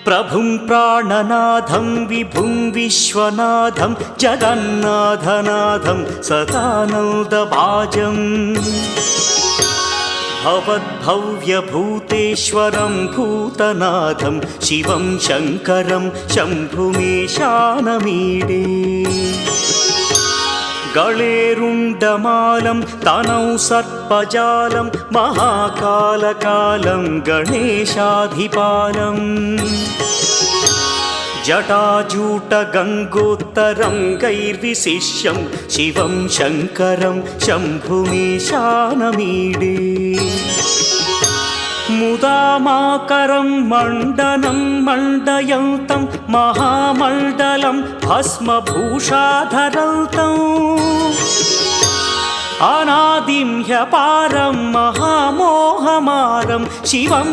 प्रभुं प्राणनाथं विभुं विश्वनाथं जगन्नाथनाथं सदानन्दभाजम् भवद्भव्यभूतेश्वरं भूतनाथं शिवं शङ्करं शम्भुमीशानमीडे गळेरुण्डमालं तनौ सर्पजालं महाकालकालं गणेशाधिपालम् जटाजूटगङ्गोत्तरं गैर्विशिष्यं शिवं शङ्करं शम्भुमीशानमीडे मुदामाकरं मण्डनं मण्डयन्तं महामण्डलं भस्मभूषाधरन्तम् अनादिं ह्यपारं महामोहमारं शिवं